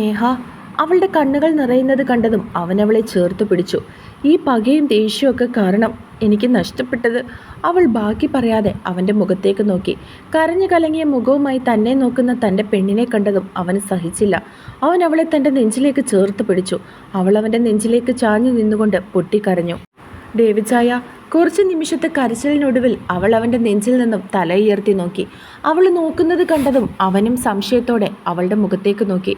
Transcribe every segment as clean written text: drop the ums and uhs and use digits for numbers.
നേഹ അവളുടെ കണ്ണുകൾ നിറയുന്നത് കണ്ടതും അവൻ അവളെ ചേർത്ത് പിടിച്ചു. ഈ പകയും ദേഷ്യമൊക്കെ കാരണം എനിക്ക് നഷ്ടപ്പെട്ടത്. അവൾ ബാക്കി പറയാതെ അവൻ്റെ മുഖത്തേക്ക് നോക്കി. കരഞ്ഞു കലങ്ങിയ മുഖവുമായി തന്നെ നോക്കുന്ന തൻ്റെ പെണ്ണിനെ കണ്ടതും അവന് സഹിച്ചില്ല. അവൻ അവളെ തൻ്റെ നെഞ്ചിലേക്ക് ചേർത്ത് പിടിച്ചു. അവൾ അവൻ്റെ നെഞ്ചിലേക്ക് ചാഞ്ഞു നിന്നുകൊണ്ട് പൊട്ടിക്കരഞ്ഞു. ഡേവിഡ്ചായ കുറച്ച് നിമിഷത്തെ കരച്ചിലിനൊടുവിൽ അവൾ അവൻ്റെ നെഞ്ചിൽ നിന്നും തല ഉയർത്തി നോക്കി. അവൾ നോക്കുന്നത് കണ്ടതും അവനും സംശയത്തോടെ അവളുടെ മുഖത്തേക്ക് നോക്കി.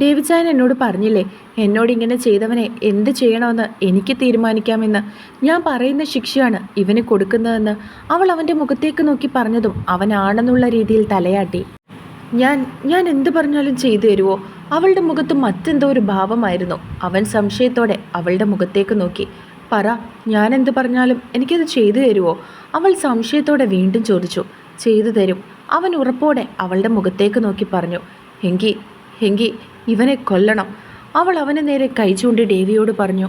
ഡേവിഡ്ചായൻ എന്നോട് പറഞ്ഞില്ലേ, എന്നോട് ഇങ്ങനെ ചെയ്തവനെ എന്ത് ചെയ്യണമെന്ന് എനിക്ക് തീരുമാനിക്കാമെന്ന്. ഞാൻ പറയുന്ന ശിക്ഷയാണ് ഇവന് കൊടുക്കുന്നതെന്ന് അവൾ അവൻ്റെ മുഖത്തേക്ക് നോക്കി പറഞ്ഞതും അവനാണെന്നുള്ള രീതിയിൽ തലയാട്ടി. ഞാൻ എന്ത് പറഞ്ഞാലും ചെയ്തു തരുമോ? അവളുടെ മുഖത്ത് മറ്റെന്തോ ഒരു ഭാവമായിരുന്നു. അവൻ സംശയത്തോടെ അവളുടെ മുഖത്തേക്ക് നോക്കി. പറ, ഞാൻ എന്ത് പറഞ്ഞാലും എനിക്കത് ചെയ്തു തരുമോ? അവൾ സംശയത്തോടെ വീണ്ടും ചോദിച്ചു. ചെയ്തു തരും, അവൻ ഉറപ്പോടെ അവളുടെ മുഖത്തേക്ക് നോക്കി പറഞ്ഞു. എങ്കി ഇവനെ കൊല്ലണം. അവൾ അവന് നേരെ കൈ ചൂണ്ടി ഡേവിയോട് പറഞ്ഞു.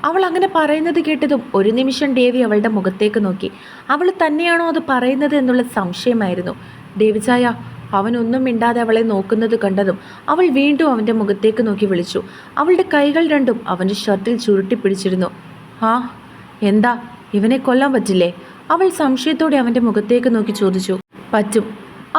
അവൾ അങ്ങനെ പറയുന്നത് കേട്ടതും ഒരു നിമിഷം ഡേവി അവളുടെ മുഖത്തേക്ക് നോക്കി. അവൾ തന്നെയാണോ അത് പറയുന്നത് എന്നുള്ള സംശയമായിരുന്നു. ഡേവിഡ്ചായ അവനൊന്നും മിണ്ടാതെ അവളെ നോക്കുന്നത് കണ്ടതും അവൾ വീണ്ടും അവൻ്റെ മുഖത്തേക്ക് നോക്കി വിളിച്ചു. അവളുടെ കൈകൾ രണ്ടും അവൻ്റെ ഷർട്ടിൽ ചുരുട്ടി പിടിച്ചിരുന്നു. ആ എന്താ, ഇവനെ കൊല്ലാൻ പറ്റില്ലേ? അവൾ സംശയത്തോടെ അവൻ്റെ മുഖത്തേക്ക് നോക്കി ചോദിച്ചു. പറ്റും,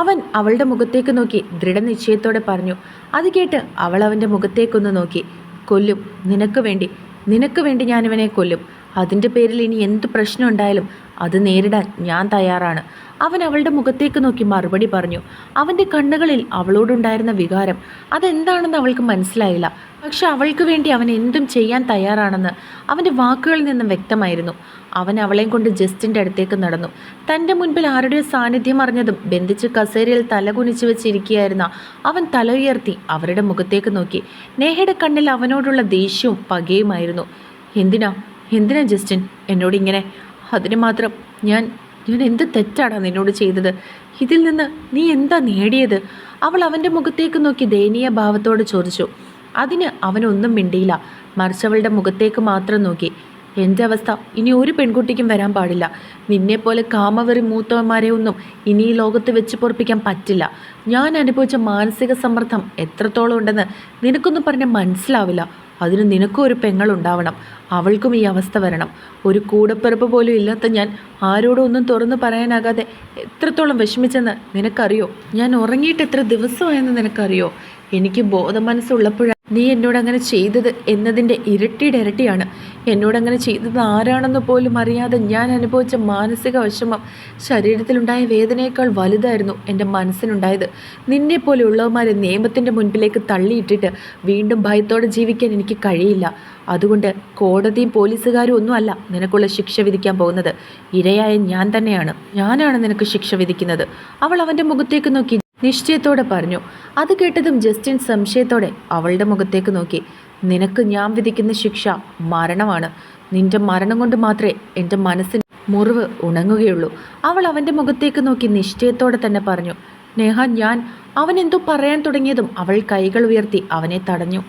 അവൻ അവളുടെ മുഖത്തേക്ക് നോക്കി ദൃഢനിശ്ചയത്തോടെ പറഞ്ഞു. അത് കേട്ട് അവൾ അവൻ്റെ മുഖത്തേക്കൊന്ന് നോക്കി. കൊല്ലും, നിനക്ക് വേണ്ടി ഞാനിവനെ കൊല്ലും. അതിൻ്റെ പേരിൽ ഇനി എന്ത് പ്രശ്നം ഉണ്ടായാലും അത് നേരിടാൻ ഞാൻ തയ്യാറാണ്. അവൻ അവളുടെ മുഖത്തേക്ക് നോക്കി മറുപടി പറഞ്ഞു. അവൻ്റെ കണ്ണുകളിൽ അവളോടുണ്ടായിരുന്ന വികാരം അതെന്താണെന്ന് അവൾക്ക് മനസ്സിലായില്ല. പക്ഷെ അവൾക്ക് വേണ്ടി അവൻ എന്തും ചെയ്യാൻ തയ്യാറാണെന്ന് അവൻ്റെ വാക്കുകളിൽ നിന്നും വ്യക്തമായിരുന്നു. അവൻ അവളെയും കൊണ്ട് ജസ്റ്റിൻ്റെ അടുത്തേക്ക് നടന്നു. തൻ്റെ മുൻപിൽ ആരുടെയോ സാന്നിധ്യം അറിഞ്ഞതും ബന്ധിച്ച് കസേരയിൽ തല കുനിച്ചു വെച്ചിരിക്കുകയായിരുന്ന അവൻ തല ഉയർത്തി അവരുടെ മുഖത്തേക്ക് നോക്കി. നേഹയുടെ കണ്ണിൽ അവനോടുള്ള ദേഷ്യവും പകയുമായിരുന്നു. എന്തിനാ ജസ്റ്റിൻ എന്നോടിങ്ങനെ? അതിന് മാത്രം ഞാൻ എന്ത് തെറ്റാണ് നിന്നോട് ചെയ്തത്? ഇതിൽ നിന്ന് നീ എന്താ നേടിയത്? അവൾ അവൻ്റെ മുഖത്തേക്ക് നോക്കി ദയനീയ ഭാവത്തോട് ചോദിച്ചു. അതിന് അവനൊന്നും മിണ്ടിയില്ല, മറിച്ച് അവളുടെ മുഖത്തേക്ക് മാത്രം നോക്കി. എൻ്റെ അവസ്ഥ ഇനി ഒരു പെൺകുട്ടിക്കും വരാൻ പാടില്ല. നിന്നെപ്പോലെ കാമവെറി മൂത്തവന്മാരെ ഒന്നും ഇനി ഈ ലോകത്ത് വെച്ച് പൊറപ്പിക്കാൻ പറ്റില്ല. ഞാൻ അനുഭവിച്ച മാനസിക സമ്മർദ്ദം എത്രത്തോളം ഉണ്ടെന്ന് നിനക്കൊന്നും പറഞ്ഞാൽ മനസ്സിലാവില്ല. അതിന് നിനക്കും ഒരു പെങ്ങളുണ്ടാവണം. അവൾക്കും ഈ അവസ്ഥ വരണം. ഒരു കൂടപ്പിറപ്പ് പോലും ഇല്ലാത്ത ഞാൻ ആരോടും ഒന്നും തുറന്നു പറയാനാകാതെ എത്രത്തോളം വിഷമിച്ചെന്ന് നിനക്കറിയോ? ഞാൻ ഉറങ്ങിയിട്ട് എത്ര ദിവസമായെന്ന് നിനക്കറിയോ? എനിക്ക് ബോധമനസ്സുള്ളപ്പോഴാണ് നീ എന്നോടങ്ങനെ ചെയ്തത് എന്നതിൻ്റെ ഇരട്ടിയാണ്. എന്നോടങ്ങനെ ചെയ്തത് ആരാണെന്ന് പോലും അറിയാതെ ഞാൻ അനുഭവിച്ച മാനസിക വിഷമം ശരീരത്തിലുണ്ടായ വേദനയേക്കാൾ വലുതായിരുന്നു എൻ്റെ മനസ്സിനുണ്ടായത്. നിന്നെപ്പോലെയുള്ളവന്മാരെ നിയമത്തിൻ്റെ മുൻപിലേക്ക് തള്ളിയിട്ടിട്ട് വീണ്ടും ഭയത്തോടെ ജീവിക്കാൻ എനിക്ക് കഴിയില്ല. അതുകൊണ്ട് കോടതിയും പോലീസുകാരും ഒന്നുമല്ല നിനക്കുള്ള ശിക്ഷ വിധിക്കാൻ പോകുന്നത്. ഇരയായ ഞാനാണ് നിനക്ക് ശിക്ഷ വിധിക്കുന്നത്. അവൾ അവൻ്റെ മുഖത്തേക്ക് നോക്കി നിശ്ചയത്തോടെ പറഞ്ഞു. അത് കേട്ടതും ജസ്റ്റിൻ സംശയത്തോടെ അവളുടെ മുഖത്തേക്ക് നോക്കി. നിനക്ക് ഞാൻ വിധിക്കുന്ന ശിക്ഷ മരണമാണ്. നിന്റെ മരണം കൊണ്ട് മാത്രമേ എൻ്റെ മനസ്സിന് മുറിവ് ഉണങ്ങുകയുള്ളൂ. അവൾ അവൻ്റെ മുഖത്തേക്ക് നോക്കി നിശ്ചയത്തോടെ തന്നെ പറഞ്ഞു. നേഹ അവൻ എന്തോ പറയാൻ തുടങ്ങിയതും അവൾ കൈകൾ ഉയർത്തി അവനെ തടഞ്ഞു.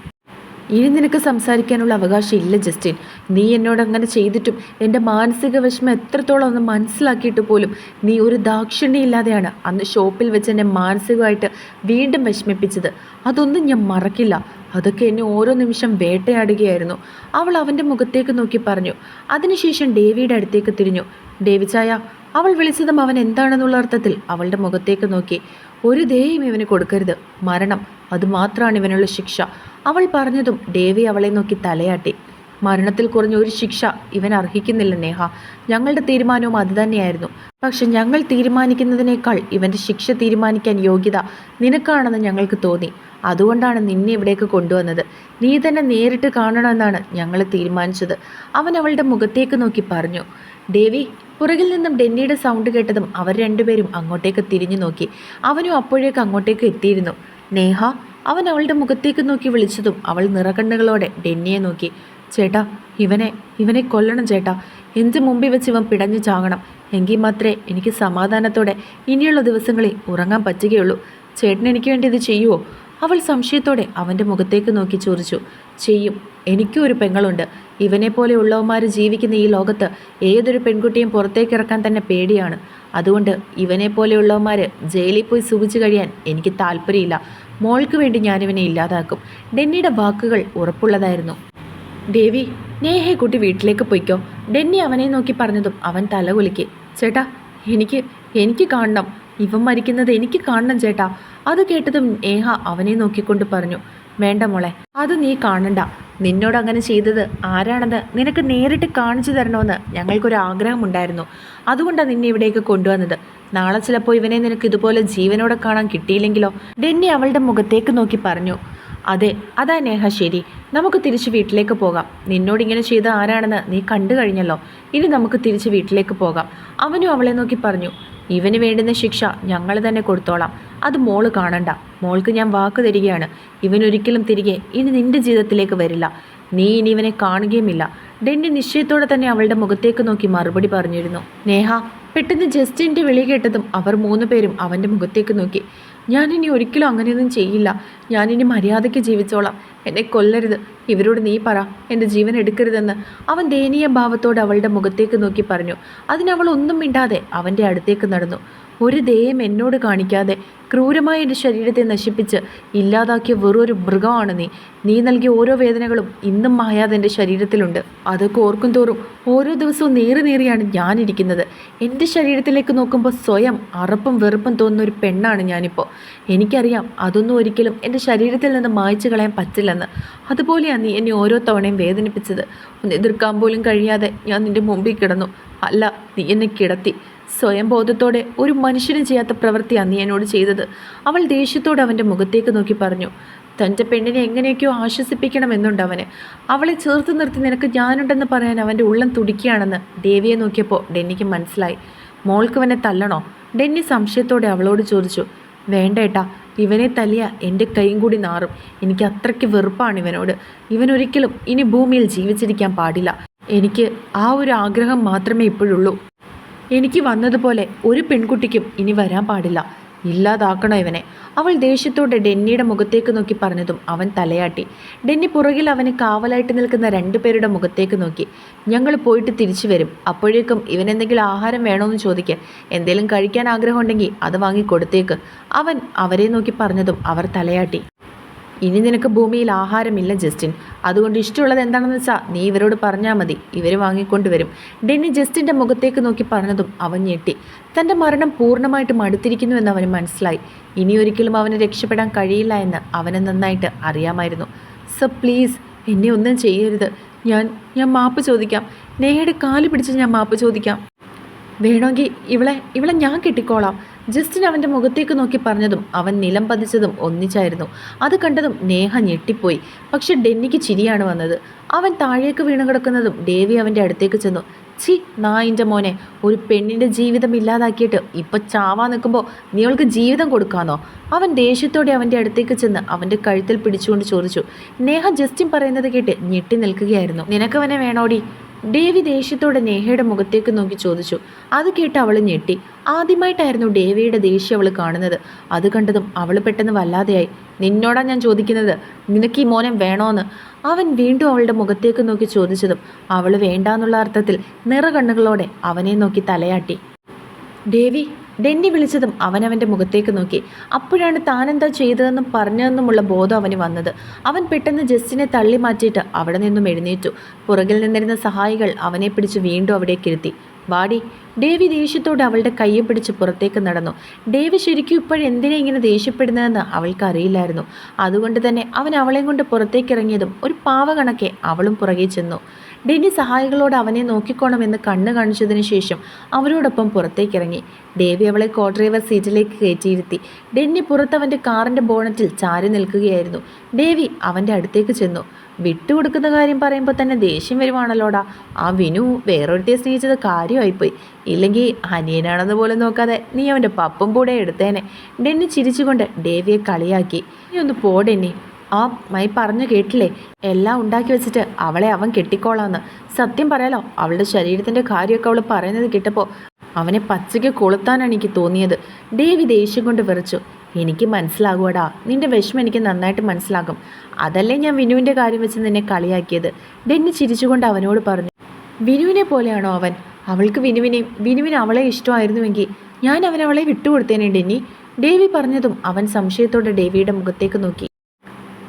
ഇനി നിനക്ക് സംസാരിക്കാനുള്ള അവകാശം ഇല്ല ജസ്റ്റിൻ. നീ എന്നോട് അങ്ങനെ ചെയ്തിട്ടും എൻ്റെ മാനസിക വിഷമം എത്രത്തോളം ഒന്ന് മനസ്സിലാക്കിയിട്ട് പോലും നീ ഒരു ദാക്ഷിണ്യമില്ലാതെയാണ് അന്ന് ഷോപ്പിൽ വെച്ച് എന്നെ മാനസികമായിട്ട് വീണ്ടും വിഷമിപ്പിച്ചത്. അതൊന്നും ഞാൻ മറക്കില്ല. അതൊക്കെ എന്നെ ഓരോ നിമിഷം വേട്ടയാടുകയായിരുന്നു. അവൾ അവൻ്റെ മുഖത്തേക്ക് നോക്കി പറഞ്ഞു. അതിനുശേഷം ഡേവിയുടെ അടുത്തേക്ക് തിരിഞ്ഞു. ഡേവിഡ്ചായ അവൾ വിളിച്ചതും അവൻ എന്താണെന്നുള്ള അർത്ഥത്തിൽ അവളുടെ മുഖത്തേക്ക് നോക്കി. ഒരു ദയയും ഇവന് കൊടുക്കരുത്. മരണം, അതുമാത്രമാണ് ഇവനുള്ള ശിക്ഷ. അവൾ പറഞ്ഞതും ഡേവി അവളെ നോക്കി തലയാട്ടി. മരണത്തിൽ കുറഞ്ഞ ഒരു ശിക്ഷ ഇവൻ അർഹിക്കുന്നില്ല നേഹ. ഞങ്ങളുടെ തീരുമാനവും അതുതന്നെയായിരുന്നു. പക്ഷെ ഞങ്ങൾ തീരുമാനിക്കുന്നതിനേക്കാൾ ഇവൻ്റെ ശിക്ഷ തീരുമാനിക്കാൻ യോഗ്യത നിനക്കാണെന്ന് ഞങ്ങൾക്ക് തോന്നി. അതുകൊണ്ടാണ് നിന്നെ ഇവിടേക്ക് കൊണ്ടുവന്നത്. നീ തന്നെ നേരിട്ട് കാണണമെന്നാണ് ഞങ്ങൾ തീരുമാനിച്ചത്. അവൻ അവളുടെ മുഖത്തേക്ക് നോക്കി പറഞ്ഞു. ഡേവി പുറകിൽ നിന്നും ഡെന്നിയുടെ സൗണ്ട് കേട്ടതും അവർ രണ്ടുപേരും അങ്ങോട്ടേക്ക് തിരിഞ്ഞു നോക്കി. അവനും അപ്പോഴേക്ക് അങ്ങോട്ടേക്ക് എത്തിയിരുന്നു. നേഹ അവൻ അവളുടെ മുഖത്തേക്ക് നോക്കി വിളിച്ചതും അവൾ നിറകണ്ണുകളോടെ ഡെന്നിയെ നോക്കി. ചേട്ടാ, ഇവനെ കൊല്ലണം ചേട്ടാ. എൻ്റെ മുമ്പിൽ വെച്ച് ഇവൻ പിടഞ്ഞു ചാകണം. എങ്കിൽ മാത്രമേ എനിക്ക് സമാധാനത്തോടെ ഇനിയുള്ള ദിവസങ്ങളിൽ ഉറങ്ങാൻ പറ്റുകയുള്ളൂ. ചേട്ടൻ എനിക്ക് വേണ്ടി ഇത് ചെയ്യുമോ? അവൾ സംശയത്തോടെ അവൻ്റെ മുഖത്തേക്ക് നോക്കി ചോദിച്ചു. ചെയ്യും. എനിക്കും ഒരു പെങ്ങളുണ്ട്. ഇവനെപ്പോലെയുള്ളവന്മാർ ജീവിക്കുന്ന ഈ ലോകത്ത് ഏതൊരു പെൺകുട്ടിയും പുറത്തേക്ക് ഇറക്കാൻ തന്നെ പേടിയാണ്. അതുകൊണ്ട് ഇവനെപ്പോലെയുള്ളവന്മാർ ജയിലിൽ പോയി സുഖിച്ചു കഴിയാൻ എനിക്ക് താല്പര്യമില്ല. മോൾക്ക് വേണ്ടി ഞാനിവനെ ഇല്ലാതാക്കും. ഡെന്നിയുടെ വാക്കുകൾ ഉറപ്പുള്ളതായിരുന്നു. ദേവി, നേഹയെ കൂട്ടി വീട്ടിലേക്ക് പൊയ്ക്കോ, ഡെന്നി അവനെ നോക്കി പറഞ്ഞതും അവൻ തലകുലുക്കി. ചേട്ടാ, എനിക്ക് എനിക്ക് കാണണം, ഇവൻ മരിക്കുന്നത് എനിക്ക് കാണണം ചേട്ടാ. അത് കേട്ടതും നേഹ അവനെ നോക്കിക്കൊണ്ട് പറഞ്ഞു. വേണ്ട മോളെ, അത് നീ കാണണ്ട. നിന്നോട് അങ്ങനെ ചെയ്തത് ആരാണെന്ന് നിനക്ക് നേരിട്ട് കാണിച്ചു തരണമെന്ന് ഞങ്ങൾക്കൊരു ആഗ്രഹമുണ്ടായിരുന്നു. അതുകൊണ്ടാണ് നിന്നെ ഇവിടേക്ക് കൊണ്ടുവന്നത്. നാളെ ചിലപ്പോൾ ഇവനെ നിനക്ക് ഇതുപോലെ ജീവനോടെ കാണാൻ കിട്ടിയില്ലെങ്കിലോ? ഡെന്നി അവളുടെ മുഖത്തേക്ക് നോക്കി പറഞ്ഞു. അതെ, അതാ നേഹ ശരി. നമുക്ക് തിരിച്ച് വീട്ടിലേക്ക് പോകാം. നിന്നോടിങ്ങനെ ചെയ്ത ആരാണെന്ന് നീ കണ്ടു കഴിഞ്ഞല്ലോ. ഇനി നമുക്ക് തിരിച്ച് വീട്ടിലേക്ക് പോകാം. അവനും അവളെ നോക്കി പറഞ്ഞു. ഇവന് വേണ്ടുന്ന ശിക്ഷ ഞങ്ങൾ തന്നെ കൊടുത്തോളാം. അത് മോള് കാണണ്ട. മോൾക്ക് ഞാൻ വാക്ക് തരികയാണ്, ഇവനൊരിക്കലും തിരികെ ഇനി നിന്റെ ജീവിതത്തിലേക്ക് വരില്ല. നീ ഇനി ഇവനെ കാണുകയുമില്ല. ഡെന്നി നിശ്ചയത്തോടെ തന്നെ അവളുടെ മുഖത്തേക്ക് നോക്കി മറുപടി പറഞ്ഞിരുന്നു. നേഹ പെട്ടെന്ന് ജസ്റ്റിൻ്റെ വിളി കേട്ടതും അവർ 3 പേരും അവൻ്റെ മുഖത്തേക്ക് നോക്കി. ഞാനിനി ഒരിക്കലും അങ്ങനെയൊന്നും ചെയ്യില്ല. ഞാനിനി മര്യാദയ്ക്ക് ജീവിച്ചോളാം. എന്നെ കൊല്ലരുത്. ഇവരോട് നീ പറ, എൻ്റെ ജീവൻ എടുക്കരുതെന്ന് അവൻ ദയനീയ ഭാവത്തോടെ അവളുടെ മുഖത്തേക്ക് നോക്കി പറഞ്ഞു. അതിനവൾ ഒന്നും മിണ്ടാതെ അവൻ്റെ അടുത്തേക്ക് നടന്നു. ഒരു ദയം എന്നോട് കാണിക്കാതെ ക്രൂരമായി എൻ്റെ ശരീരത്തെ നശിപ്പിച്ച് ഇല്ലാതാക്കിയ വെറൊരു മൃഗമാണ് നീ. നീ നൽകിയ ഓരോ വേദനകളും ഇന്നും മായാതെ എൻ്റെ ശരീരത്തിലുണ്ട്. അതൊക്കെ ഓർക്കും തോറും ഓരോ ദിവസവും നേറിയാണ് ഞാനിരിക്കുന്നത്. എൻ്റെ ശരീരത്തിലേക്ക് നോക്കുമ്പോൾ സ്വയം അറപ്പും വെറുപ്പും തോന്നുന്ന ഒരു പെണ്ണാണ് ഞാനിപ്പോൾ. എനിക്കറിയാം അതൊന്നും ഒരിക്കലും എൻ്റെ ശരീരത്തിൽ നിന്ന് മായ്ച്ചു കളയാൻ പറ്റില്ലെന്ന്. അതുപോലെയാണ് നീ എന്നെ ഓരോ തവണയും വേദനിപ്പിച്ചത്. ഒന്ന് എതിർക്കാൻ പോലും കഴിയാതെ ഞാൻ നിൻ്റെ മുമ്പിൽ കിടന്നു. അല്ല, നീ എന്നെ കിടത്തി. സ്വയം ബോധത്തോടെ ഒരു മനുഷ്യനും ചെയ്യാത്ത പ്രവൃത്തിയാണ് നീ എന്നോട് ചെയ്തത്. അവൾ ദേഷ്യത്തോടെ അവൻ്റെ മുഖത്തേക്ക് നോക്കി പറഞ്ഞു. തൻ്റെ പെണ്ണിനെ എങ്ങനെയൊക്കെയോ ആശ്വസിപ്പിക്കണമെന്നുണ്ട് അവന്. അവളെ ചേർത്ത് നിർത്തി നിനക്ക് ഞാനുണ്ടെന്ന് പറയാൻ അവൻ്റെ ഉള്ളം തുടിക്കുകയാണെന്ന് ദേവിയെ നോക്കിയപ്പോൾ ഡെന്നിക്ക് മനസ്സിലായി. മോൾക്ക് അവനെ തല്ലണോ? ഡെന്നി സംശയത്തോടെ അവളോട് ചോദിച്ചു. വേണ്ട ഏട്ടാ, ഇവനെ തല്ലിയ എൻ്റെ കൈയും കൂടി നാറും. എനിക്ക് അത്രയ്ക്ക് വെറുപ്പാണ് ഇവനോട്. ഇവനൊരിക്കലും ഇനി ഭൂമിയിൽ ജീവിച്ചിരിക്കാൻ പാടില്ല. എനിക്ക് ആ ഒരു ആഗ്രഹം മാത്രമേ ഇപ്പോഴുള്ളൂ. എനിക്ക് വന്നതുപോലെ ഒരു പെൺകുട്ടിക്കും ഇനി വരാൻ പാടില്ല. ഇല്ലാതാക്കണം ഇവനെ. അവൾ ദേഷ്യത്തോടെ ഡെന്നിയുടെ മുഖത്തേക്ക് നോക്കി പറഞ്ഞതും അവൻ തലയാട്ടി. ഡെന്നി പുറകിൽ അവന് കാവലായിട്ട് നിൽക്കുന്ന 2 പേരുടെ മുഖത്തേക്ക് നോക്കി. ഞങ്ങൾ പോയിട്ട് തിരിച്ചു വരും. അപ്പോഴേക്കും ഇവനെന്തെങ്കിലും ആഹാരം വേണമെന്ന് ചോദിക്കുക. എന്തെങ്കിലും കഴിക്കാൻ ആഗ്രഹമുണ്ടെങ്കിൽ അത് വാങ്ങി കൊടുത്തേക്ക്. അവൻ അവരെ നോക്കി പറഞ്ഞതും അവർ തലയാട്ടി. ഇനി നിനക്ക് ഭൂമിയിൽ ആഹാരമില്ല ജസ്റ്റിൻ. അതുകൊണ്ട് ഇഷ്ടമുള്ളത് എന്താണെന്ന് വെച്ചാൽ നീ ഇവരോട് പറഞ്ഞാൽ മതി, ഇവർ വാങ്ങിക്കൊണ്ടുവരും. ഡെന്നി ജസ്റ്റിൻ്റെ മുഖത്തേക്ക് നോക്കി പറഞ്ഞതും അവൻ ഞെട്ടി. തൻ്റെ മരണം പൂർണ്ണമായിട്ടും അടുത്തിരിക്കുന്നുവെന്ന് അവന് മനസ്സിലായി. ഇനിയൊരിക്കലും അവന് രക്ഷപ്പെടാൻ കഴിയില്ല എന്ന് അവന് നന്നായിട്ട് അറിയാമായിരുന്നു. സോ പ്ലീസ് എന്നെ ഒന്നും ചെയ്യരുത്. ഞാൻ മാപ്പ് ചോദിക്കാം. നേഹയുടെ കാല് പിടിച്ച് ഞാൻ മാപ്പ് ചോദിക്കാം. വേണമെങ്കിൽ ഇവളെ ഞാൻ കെട്ടിക്കോളാം. ജസ്റ്റിൻ അവൻ്റെ മുഖത്തേക്ക് നോക്കി പറഞ്ഞതും അവൻ നിലം പതിച്ചതും ഒന്നിച്ചായിരുന്നു. അത് കണ്ടതും നേഹ ഞെട്ടിപ്പോയി. പക്ഷെ ഡെന്നിക്ക് ചിരിയാണ് വന്നത്. അവൻ താഴേക്ക് വീണു കിടക്കുന്നതും ദേവി അവൻ്റെ അടുത്തേക്ക് ചെന്നു. ചി നായിൻ്റെ മോനെ, ഒരു പെണ്ണിൻ്റെ ജീവിതം ഇല്ലാതാക്കിയിട്ട് ഇപ്പം ചാവാൻ നിൽക്കുമ്പോൾ നീ അവൾക്ക് ജീവിതം കൊടുക്കാന്നോ? അവൻ ദേഷ്യത്തോടെ അവൻ്റെ അടുത്തേക്ക് ചെന്ന് അവൻ്റെ കഴുത്തിൽ പിടിച്ചുകൊണ്ട് ചോദിച്ചു. നേഹ ജസ്റ്റിൻ പറയുന്നത് കേട്ട് ഞെട്ടി നിൽക്കുകയായിരുന്നു. നിനക്കവനെ വേണോടി? ഡേവി ദേഷ്യത്തോടെ നേഹയുടെ മുഖത്തേക്ക് നോക്കി ചോദിച്ചു. അത് കേട്ട് അവൾ ഞെട്ടി. ആദ്യമായിട്ടായിരുന്നു ഡേവിയുടെ ദേഷ്യം അവൾ കാണുന്നത്. അത് കണ്ടതും അവൾ പെട്ടെന്ന് വല്ലാതെയായി. നിന്നോടാ ഞാൻ ചോദിക്കുന്നത്, നിനക്ക് ഈ മോനെ വേണോന്ന്? അവൻ വീണ്ടും അവളുടെ മുഖത്തേക്ക് നോക്കി ചോദിച്ചതും അവൾ വേണ്ടാന്നുള്ള അർത്ഥത്തിൽ നിറകണ്ണുകളോടെ അവനെ നോക്കി തലയാട്ടി. ഡേവി, ഡെന്നി വിളിച്ചതും അവനവൻ്റെ മുഖത്തേക്ക് നോക്കി. അപ്പോഴാണ് താനെന്താ ചെയ്തതെന്നും പറഞ്ഞതെന്നുമുള്ള ബോധം അവന് വന്നത്. അവൻ പെട്ടെന്ന് ജസ്റ്റിനെ തള്ളി മാറ്റിയിട്ട് അവിടെ നിന്നും എഴുന്നേറ്റു. പുറകിൽ നിന്നിരുന്ന സഹായികൾ അവനെ പിടിച്ച് വീണ്ടും അവിടേക്ക് ഇരുത്തി. വാടി. ഡേവി ദേഷ്യത്തോടെ അവളുടെ കയ്യും പിടിച്ച് പുറത്തേക്ക് നടന്നു. ഡേവി ശരിക്കും ഇപ്പോഴെന്തിനാ ഇങ്ങനെ ദേഷ്യപ്പെടുന്നതെന്ന് അവൾക്ക് അറിയില്ലായിരുന്നു. അതുകൊണ്ട് തന്നെ അവൻ അവളെ കൊണ്ട് പുറത്തേക്ക് ഇറങ്ങിയതും ഒരു പാവ കണക്കെ അവളും പുറകെ ചെന്നു. ഡെന്നി സഹായികളോട് അവനെ നോക്കിക്കോണമെന്ന് കണ്ണ് കാണിച്ചതിന് ശേഷം അവരോടൊപ്പം പുറത്തേക്കിറങ്ങി. ദേവി അവളെ കോ ഡ്രൈവർ സീറ്റിലേക്ക് കയറ്റിയിരുത്തി. ഡെന്നി പുറത്തവൻ്റെ കാറിൻ്റെ ബോണറ്റിൽ ചാരി നിൽക്കുകയായിരുന്നു. ദേവി അവൻ്റെ അടുത്തേക്ക് ചെന്നു. വിട്ടുകൊടുക്കുന്ന കാര്യം പറയുമ്പോൾ തന്നെ ദേഷ്യം വരുവാണല്ലോടാ. ആ വിനു വേറൊരുത്തിയെ സ്നേഹിച്ചത് കാര്യമായിപ്പോയി. ഇല്ലെങ്കിൽ അനിയനാണെന്ന് പോലും നോക്കാതെ നീ അവൻ്റെ പപ്പും കൂടെ എടുത്തേനെ. ഡെന്നി ചിരിച്ചുകൊണ്ട് ദേവിയെ കളിയാക്കി. നീ ഒന്ന് പോ ഡെന്നി. ആ മൈ പറഞ്ഞു കേട്ടില്ലേ, എല്ലാം ഉണ്ടാക്കി വെച്ചിട്ട് അവളെ അവൻ കെട്ടിക്കോളാന്ന്. സത്യം പറയാലോ, അവളുടെ ശരീരത്തിൻ്റെ കാര്യമൊക്കെ അവൾ പറയുന്നത് കേട്ടപ്പോൾ അവനെ പച്ചയ്ക്ക് കൊളുത്താനാണ് എനിക്ക് തോന്നിയത്. ദേവി ദേഷ്യം കൊണ്ട് വിറച്ചു. എനിക്ക് മനസ്സിലാകുവാടാ, നിന്റെ വിഷമം എനിക്ക് നന്നായിട്ട് മനസ്സിലാകും. അതല്ലേ ഞാൻ വിനുവിൻ്റെ കാര്യം വെച്ച് നിന്നെ കളിയാക്കിയത്. ഡെന്നി ചിരിച്ചുകൊണ്ട് അവനോട് പറഞ്ഞു. വിനുവിനെ പോലെയാണോ അവൻ? അവൾക്ക് വിനുവിന് അവളെ ഇഷ്ടമായിരുന്നുവെങ്കിൽ ഞാൻ അവളെ വിട്ടുകൊടുത്തേനെ ഡെന്നി. ഡേവി പറഞ്ഞതും അവൻ സംശയത്തോടെ ഡേവിയുടെ മുഖത്തേക്ക് നോക്കി.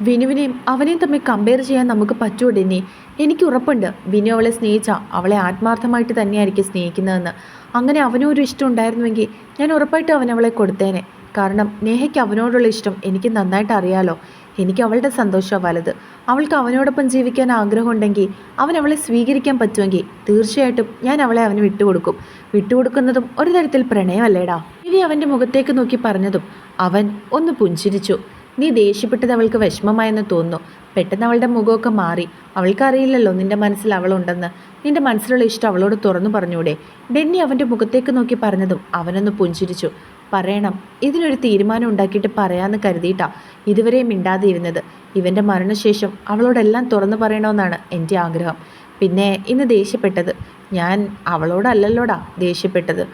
വിനുവിനെയും അവനെയും തമ്മിൽ കമ്പയർ ചെയ്യാൻ നമുക്ക് പറ്റുമോ ഡെന്നി? എനിക്ക് ഉറപ്പുണ്ട് വിനു അവളെ സ്നേഹിച്ചാൽ അവളെ ആത്മാർത്ഥമായിട്ട് തന്നെയായിരിക്കും സ്നേഹിക്കുന്നതെന്ന്. അങ്ങനെ അവനും ഒരു ഇഷ്ടം ഉണ്ടായിരുന്നുവെങ്കിൽ ഞാൻ ഉറപ്പായിട്ടും അവൻ അവളെ കൊടുത്തേനെ. കാരണം നേഹയ്ക്ക് അവനോടുള്ള ഇഷ്ടം എനിക്ക് നന്നായിട്ട് അറിയാലോ. എനിക്ക് അവളുടെ സന്തോഷമാണ് വലുത്. അവൾക്ക് അവനോടൊപ്പം ജീവിക്കാൻ ആഗ്രഹമുണ്ടെങ്കിൽ അവൻ അവളെ സ്വീകരിക്കാൻ പറ്റുമെങ്കിൽ തീർച്ചയായിട്ടും ഞാൻ അവളെ അവന് വിട്ടുകൊടുക്കും. വിട്ടുകൊടുക്കുന്നതും ഒരു തരത്തിൽ പ്രണയമല്ലേടാ? ഇനി അവൻ്റെ മുഖത്തേക്ക് നോക്കി പറഞ്ഞതും അവൻ ഒന്ന് പുഞ്ചിരിച്ചു. നീ ദേഷ്യപ്പെട്ടത് അവൾക്ക് വിഷമമായെന്ന് തോന്നുന്നു. പെട്ടെന്ന് അവളുടെ മുഖമൊക്കെ മാറി. അവൾക്കറിയില്ലല്ലോ നിന്റെ മനസ്സിൽ അവളുണ്ടെന്ന്. നിന്റെ മനസ്സിലുള്ള ഇഷ്ടം അവളോട് തുറന്നു പറഞ്ഞൂടെ? ഡെന്നി അവൻ്റെ മുഖത്തേക്ക് നോക്കി പറഞ്ഞതും അവനൊന്ന് പുഞ്ചിരിച്ചു. പറയണം, ഇതിനൊരു തീരുമാനം ഉണ്ടാക്കിയിട്ട് പറയാമെന്ന് കരുതിയിട്ടാ ഇതുവരെ മിണ്ടാതെ ഇരുന്നത്. ഇവൻ്റെ മരണശേഷം അവളോടെല്ലാം തുറന്നു പറയണമെന്നാണ് എൻ്റെ ആഗ്രഹം. പിന്നെ ഇന്ന് ദേഷ്യപ്പെട്ടത് ഞാൻ അവളോടല്ലല്ലോടാ ദേഷ്യപ്പെട്ടത്,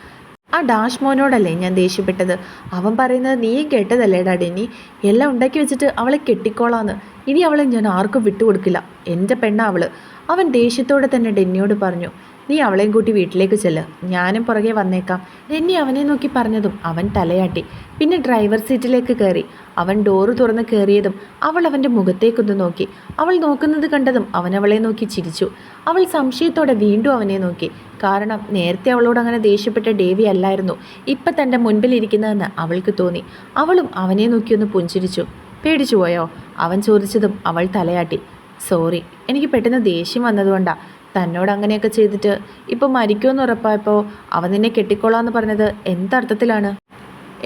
ആ ഡാഷ് മോനോടല്ലേ ഞാൻ ദേഷ്യപ്പെട്ടത്. അവൻ പറയുന്നത് നീയും കേട്ടതല്ലേടാ ഡെന്നി. എല്ലാം ഉണ്ടാക്കി വെച്ചിട്ട് അവളെ കെട്ടിക്കോളാന്ന്. ഇനി അവളെ ഞാൻ ആർക്കും വിട്ടുകൊടുക്കില്ല. എൻ്റെ പെണ്ണാ അവള്. അവൻ ദേഷ്യത്തോടെ തന്നെ ഡെന്നിയോട് പറഞ്ഞു. നീ അവളെയും കൂട്ടി വീട്ടിലേക്ക് ചെല്ല്, ഞാനും പുറകെ വന്നേക്കാം. ഡെന്നി അവനെ നോക്കി പറഞ്ഞതും അവൻ തലയാട്ടി. പിന്നെ ഡ്രൈവർ സീറ്റിലേക്ക് കയറി. അവൻ ഡോറ് തുറന്ന് കയറിയതും അവൾ അവൻ്റെ മുഖത്തേക്കൊന്ന് നോക്കി. അവൾ നോക്കുന്നത് കണ്ടതും അവൻ അവളെ നോക്കി ചിരിച്ചു. അവൾ സംശയത്തോടെ വീണ്ടും അവനെ നോക്കി. കാരണം നേരത്തെ അവളോട് അങ്ങനെ ദേഷ്യപ്പെട്ട ഡേവി അല്ലായിരുന്നു ഇപ്പം തൻ്റെ മുൻപിലിരിക്കുന്നതെന്ന് അവൾക്ക് തോന്നി. അവളും അവനെ നോക്കിയൊന്ന് പുഞ്ചിരിച്ചു. പേടിച്ചു പോയോ? അവൻ ചോദിച്ചതും അവൾ തലയാട്ടി. സോറി, എനിക്ക് പെട്ടെന്ന് ദേഷ്യം വന്നതുകൊണ്ടാണ്. തന്നോട് അങ്ങനെയൊക്കെ ചെയ്തിട്ട് ഇപ്പം മരിക്കുമെന്ന് ഉറപ്പായപ്പോൾ അവൻ നിന്നെ കെട്ടിക്കോളാന്ന് പറഞ്ഞത് എന്തർത്ഥത്തിലാണ്?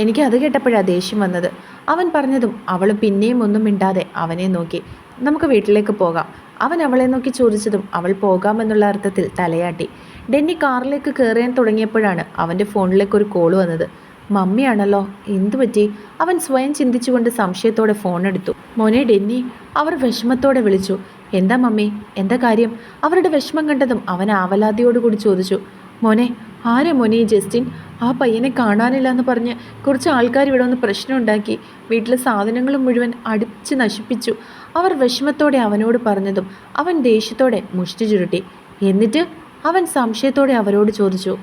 എനിക്ക് അത് കേട്ടപ്പോഴാണ് ദേഷ്യം വന്നത്. അവൻ പറഞ്ഞതും അവൾ പിന്നെയും ഒന്നും മിണ്ടാതെ അവനെ നോക്കി. നമുക്ക് വീട്ടിലേക്ക് പോകാം. അവൻ അവളെ നോക്കി ചോദിച്ചതും അവൾ പോകാമെന്നുള്ള അർത്ഥത്തിൽ തലയാട്ടി. ഡെന്നി കാറിലേക്ക് കയറാൻ തുടങ്ങിയപ്പോഴാണ് അവൻ്റെ ഫോണിലേക്ക് ഒരു കോൾ വന്നത്. മമ്മിയാണല്ലോ, എന്തു പറ്റി? അവൻ സ്വയം ചിന്തിച്ചുകൊണ്ട് സംശയത്തോടെ ഫോൺ എടുത്തു. മോനെ ഡെന്നി, അവർ വിഷമത്തോടെ വിളിച്ചു. എന്താ മമ്മി, എന്താ കാര്യം? അവരുടെ വിഷമം കണ്ടതും അവൻ ആവലാതിയോടുകൂടി ചോദിച്ചു. മോനെ, ആരാ മോനെ ഈ ജസ്റ്റിൻ? ആ പയ്യനെ കാണാനില്ല എന്ന് പറഞ്ഞ് കുറച്ച് ആൾക്കാർ ഇവിടെ ഒന്ന് പ്രശ്നം ഉണ്ടാക്കി. വീട്ടിലെ സാധനങ്ങളും മുഴുവൻ അടിച്ച് നശിപ്പിച്ചു. അവർ വിഷമത്തോടെ അവനോട് പറഞ്ഞതും അവൻ ദേഷ്യത്തോടെ മുഷ്ടി ചുരുട്ടി. എന്നിട്ട് അവൻ സംശയത്തോടെ അവരോട് ചോദിച്ചു.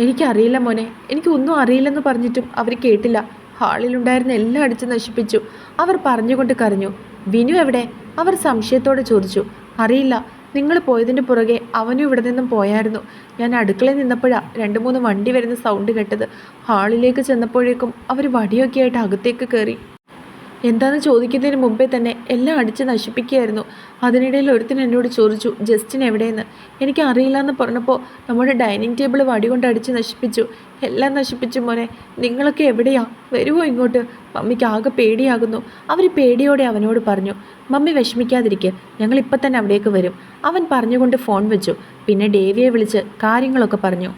എനിക്കറിയില്ല മോനെ, എനിക്കൊന്നും അറിയില്ലെന്ന് പറഞ്ഞിട്ടും അവർ കേട്ടില്ല. ഹാളിലുണ്ടായിരുന്ന എല്ലാം അടിച്ച് നശിപ്പിച്ചു. അവർ പറഞ്ഞുകൊണ്ട് കരഞ്ഞു. വിനു എവിടെ? അവർ സംശയത്തോടെ ചോദിച്ചു. അറിയില്ല, നിങ്ങൾ പോയതിൻ്റെ പുറകെ അവനും ഇവിടെ നിന്നും പോയായിരുന്നു. ഞാൻ അടുക്കളയിൽ നിന്നപ്പോഴാണ് 2-3 വണ്ടി വരുന്ന സൗണ്ട് കേട്ടത്. ഹാളിലേക്ക് ചെന്നപ്പോഴേക്കും അവർ വടിയൊക്കെ ആയിട്ട് അകത്തേക്ക് കയറി. എന്താണെന്ന് ചോദിക്കുന്നതിന് മുമ്പേ തന്നെ എല്ലാം അടിച്ച് നശിപ്പിക്കുകയായിരുന്നു. അതിനിടയിൽ ഒരുത്തിന് എന്നോട് ചോദിച്ചു ജസ്റ്റിൻ എവിടെയെന്ന്. എനിക്ക് അറിയില്ല എന്ന് പറഞ്ഞപ്പോൾ നമ്മുടെ ഡൈനിങ് ടേബിൾ വടി കൊണ്ട് അടിച്ച് നശിപ്പിച്ചു. എല്ലാം നശിപ്പിച്ചു മോനെ. നിങ്ങളൊക്കെ എവിടെയാ? വരുമോ ഇങ്ങോട്ട്? മമ്മിക്ക് ആകെ പേടിയാകുന്നു. അവർ പേടിയോടെ അവനോട് പറഞ്ഞു. മമ്മി വിഷമിക്കാതിരിക്കുക, ഞങ്ങളിപ്പോൾ തന്നെ അവിടേക്ക് വരും. അവൻ പറഞ്ഞുകൊണ്ട് ഫോൺ വെച്ചു. പിന്നെ ഡേവിയെ വിളിച്ച് കാര്യങ്ങളൊക്കെ പറഞ്ഞു.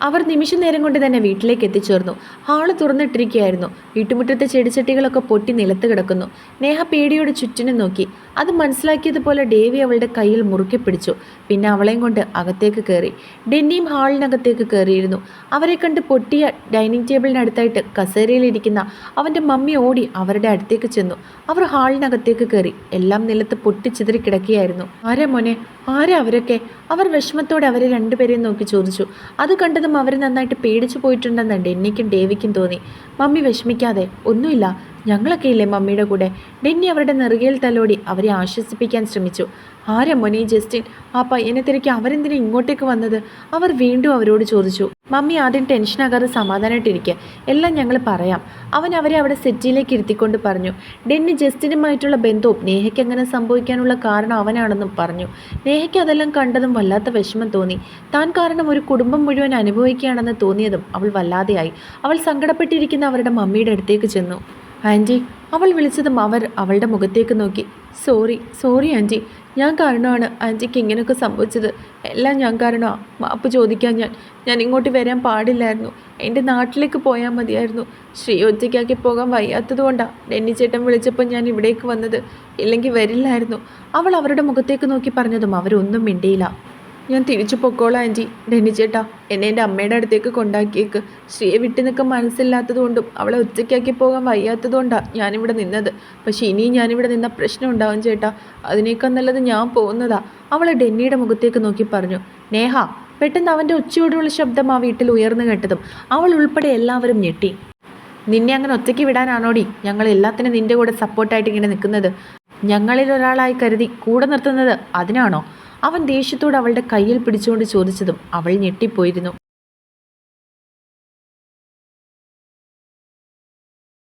അവർ നിമിഷ നേരം കൊണ്ട് തന്നെ വീട്ടിലേക്ക് എത്തിച്ചേർന്നു. ഹാള് തുറന്നിട്ടിരിക്കുകയായിരുന്നു. വീട്ടുമുറ്റത്തെ ചെടിച്ചട്ടികളൊക്കെ പൊട്ടി നിലത്ത് കിടക്കുന്നു. നേഹ പേടിയോടെ ചുറ്റിനും നോക്കി. അത് മനസ്സിലാക്കിയതുപോലെ ഡേവി അവളുടെ കയ്യിൽ മുറുക്കെ പിടിച്ചു. പിന്നെ അവളെയും കൊണ്ട് അകത്തേക്ക് കയറി. ഡെന്നിയും ഹാളിനകത്തേക്ക് കയറിയിരുന്നു. അവരെ കണ്ട് പൊട്ടിയ ഡൈനിങ് ടേബിളിനടുത്തായിട്ട് കസേരയിലിരിക്കുന്ന അവൻ്റെ മമ്മി ഓടി അവരുടെ അടുത്തേക്ക് ചെന്നു. അവർ ഹാളിനകത്തേക്ക് കയറി. എല്ലാം നിലത്ത് പൊട്ടിച്ചിതറി കിടക്കുകയായിരുന്നു. ആരാ മോനെ, ആരാ അവരൊക്കെ? അവർ വിഷമത്തോടെ അവരെ രണ്ടുപേരെയും നോക്കി ചോദിച്ചു. അത് കണ്ടതും അവർ നന്നായിട്ട് പേടിച്ചു പോയിട്ടുണ്ടെന്ന് ഡെന്നിക്കും ഡേവിക്കും തോന്നി. മമ്മി വിഷമിക്കാതെ, ഒന്നുമില്ല, ഞങ്ങളൊക്കെ ഇല്ലേ മമ്മിയുടെ കൂടെ. ഡെന്നി അവരുടെ നെറുകയിൽ തലോടി അവരെ ആശ്വസിപ്പിക്കാൻ ശ്രമിച്ചു. ആരാ മോനെ ജസ്റ്റിൻ? ആ പയ്യനെ തിരക്കി അവരെന്തിനാ ഇങ്ങോട്ടേക്ക് വന്നത്? അവർ വീണ്ടും അവരോട് ചോദിച്ചു. മമ്മി ആദ്യം ടെൻഷനാകാതെ സമാധാനമായിട്ടിരിക്കുക, എല്ലാം ഞങ്ങൾ പറയാം. അവൻ അവരെ അവിടെ സെറ്റിയിലേക്ക് ഇരുത്തിക്കൊണ്ട് പറഞ്ഞു. ഡെന്നി ജസ്റ്റിനുമായിട്ടുള്ള ബന്ധവും നേഹയ്ക്ക് അങ്ങനെ സംഭവിക്കാനുള്ള കാരണം അവനാണെന്നും പറഞ്ഞു. നേഹയ്ക്ക് അതെല്ലാം കണ്ടതും വല്ലാത്ത വിഷമം തോന്നി. താൻ കാരണം ഒരു കുടുംബം മുഴുവൻ അനുഭവിക്കുകയാണെന്ന് തോന്നിയതും അവൾ വല്ലാതെയായി. അവൾ സങ്കടപ്പെട്ടിരിക്കുന്ന അവരുടെ മമ്മിയുടെ അടുത്തേക്ക് ചെന്നു. ആൻറ്റി, അവൾ വിളിച്ചതും അവർ അവളുടെ മുഖത്തേക്ക് നോക്കി. സോറി ആൻറ്റി, ഞാൻ കാരണമാണ് ആൻറ്റിക്ക് ഇങ്ങനെയൊക്കെ സംഭവിച്ചത്. എല്ലാം ഞാൻ കാരണമാണ്. മാപ്പ് ചോദിക്കാൻ ഞാൻ ഇങ്ങോട്ട് വരാൻ പാടില്ലായിരുന്നു. എൻ്റെ നാട്ടിലേക്ക് പോയാൽ മതിയായിരുന്നു. ശ്രീ ഒറ്റയ്ക്കാക്കി പോകാൻ വയ്യാത്തതുകൊണ്ടാണ് ഡെന്നി ചേട്ടൻ വിളിച്ചപ്പോൾ ഞാൻ ഇവിടേക്ക് വന്നത്. ഇല്ലെങ്കിൽ വരില്ലായിരുന്നു. അവൾ അവരുടെ മുഖത്തേക്ക് നോക്കി പറഞ്ഞതും അവരൊന്നും മിണ്ടിയില്ല. ഞാൻ തിരിച്ചു പൊക്കോളാം ആൻറ്റി. ഡെന്നി ചേട്ടാ, എന്നെ എൻ്റെ അമ്മയുടെ അടുത്തേക്ക് കൊണ്ടാക്കിയേക്ക്. ശ്രീയെ വിട്ടു നിൽക്കാൻ മനസ്സില്ലാത്തതുകൊണ്ടും അവളെ ഒറ്റയ്ക്കാക്കി പോകാൻ വയ്യാത്തതുകൊണ്ടാണ് ഞാനിവിടെ നിന്നത്. പക്ഷേ ഇനിയും ഞാനിവിടെ നിന്ന പ്രശ്നം ഉണ്ടാവും ചേട്ടാ. അതിനേക്കാൾ നല്ലത് ഞാൻ പോകുന്നതാ. അവൾ ഡെന്നിയുടെ മുഖത്തേക്ക് നോക്കി പറഞ്ഞു. നേഹ, പെട്ടെന്ന് അവൻ്റെ ഉച്ചയോടുള്ള ശബ്ദം ആ വീട്ടിൽ ഉയർന്നു കേട്ടതും അവൾ ഉൾപ്പെടെ എല്ലാവരും ഞെട്ടി. നിന്നെ അങ്ങനെ ഒറ്റയ്ക്ക് വിടാനാണോടി ഞങ്ങൾ എല്ലാത്തിനും നിന്റെ കൂടെ സപ്പോർട്ടായിട്ട് ഇങ്ങനെ നിൽക്കുന്നത്? ഞങ്ങളിൽ ഒരാളായി കരുതി കൂടെ നിർത്തുന്നത് അതിനാണോ? അവൻ ദേഷ്യത്തോട് അവളുടെ കയ്യിൽ പിടിച്ചുകൊണ്ട് ചോദിച്ചതും അവൾ ഞെട്ടിപ്പോയിരുന്നു.